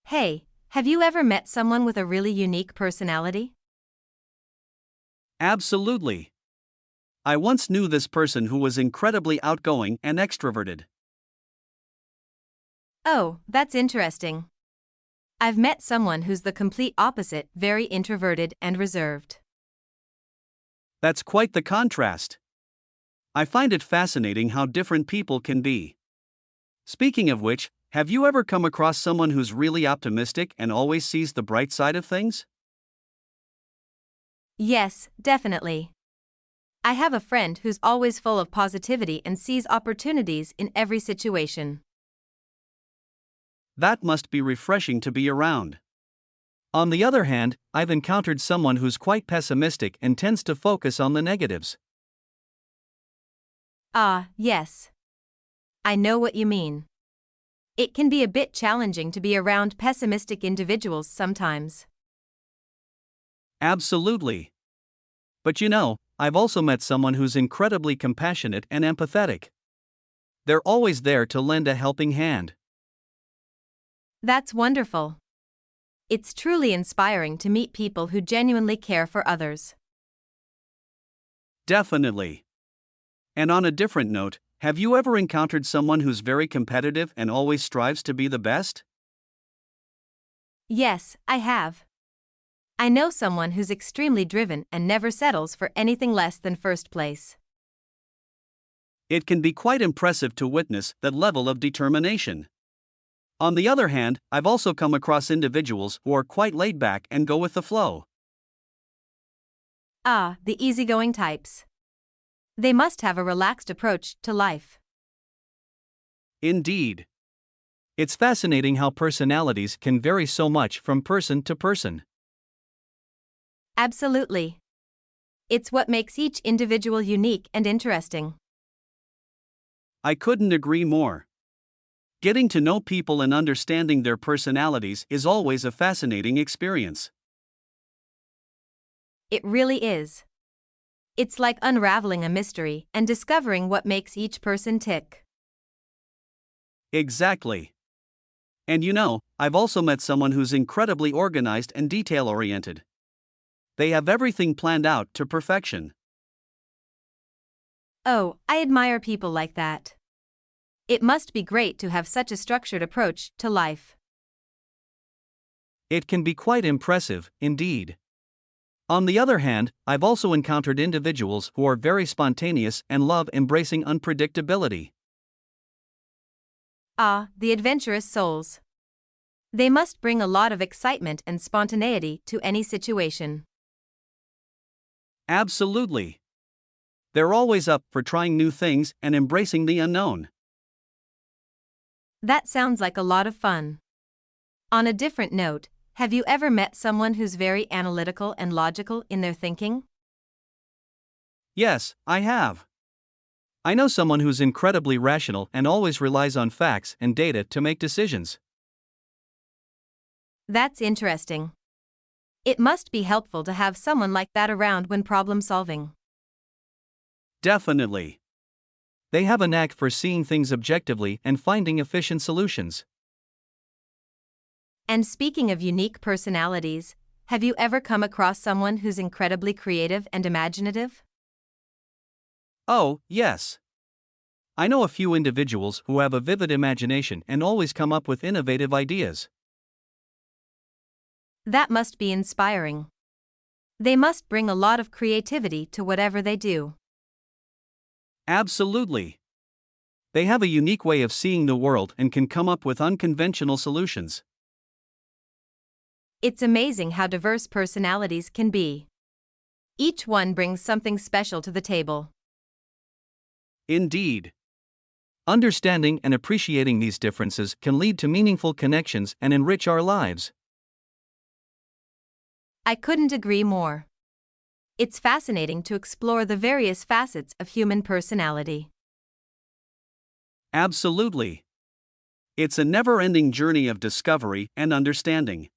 Hey, have you ever met someone with a really unique personality? Absolutely. I once knew this person who was incredibly outgoing and extroverted. Oh, that's interesting. I've met someone who's the complete opposite, very introverted and reserved. That's quite the contrast. I find it fascinating how different people can be. Speaking of which, have you ever come across someone who's really optimistic and always sees the bright side of things? Yes, definitely. I have a friend who's always full of positivity and sees opportunities in every situation. That must be refreshing to be around. On the other hand, I've encountered someone who's quite pessimistic and tends to focus on the negatives. Ah, yes. I know what you mean. It can be a bit challenging to be around pessimistic individuals sometimes. Absolutely. But I've also met someone who's incredibly compassionate and empathetic. They're always there to lend a helping hand. That's wonderful. It's truly inspiring to meet people who genuinely care for others. Definitely. And on a different note, have you ever encountered someone who's very competitive and always strives to be the best? Yes, I have. I know someone who's extremely driven and never settles for anything less than first place. It can be quite impressive to witness that level of determination. On the other hand, I've also come across individuals who are quite laid back and go with the flow. Ah, the easygoing types. They must have a relaxed approach to life. Indeed. It's fascinating how personalities can vary so much from person to person. Absolutely. It's what makes each individual unique and interesting. I couldn't agree more. Getting to know people and understanding their personalities is always a fascinating experience. It really is. It's like unraveling a mystery and discovering what makes each person tick. Exactly. And I've also met someone who's incredibly organized and detail-oriented. They have everything planned out to perfection. Oh, I admire people like that. It must be great to have such a structured approach to life. It can be quite impressive, indeed. On the other hand, I've also encountered individuals who are very spontaneous and love embracing unpredictability. Ah, the adventurous souls. They must bring a lot of excitement and spontaneity to any situation. Absolutely. They're always up for trying new things and embracing the unknown. That sounds like a lot of fun. On a different note, have you ever met someone who's very analytical and logical in their thinking? Yes, I have. I know someone who's incredibly rational and always relies on facts and data to make decisions. That's interesting. It must be helpful to have someone like that around when problem solving. Definitely. They have a knack for seeing things objectively and finding efficient solutions. And speaking of unique personalities, have you ever come across someone who's incredibly creative and imaginative? Oh, yes. I know a few individuals who have a vivid imagination and always come up with innovative ideas. That must be inspiring. They must bring a lot of creativity to whatever they do. Absolutely. They have a unique way of seeing the world and can come up with unconventional solutions. It's amazing how diverse personalities can be. Each one brings something special to the table. Indeed. Understanding and appreciating these differences can lead to meaningful connections and enrich our lives. I couldn't agree more. It's fascinating to explore the various facets of human personality. Absolutely. It's a never-ending journey of discovery and understanding.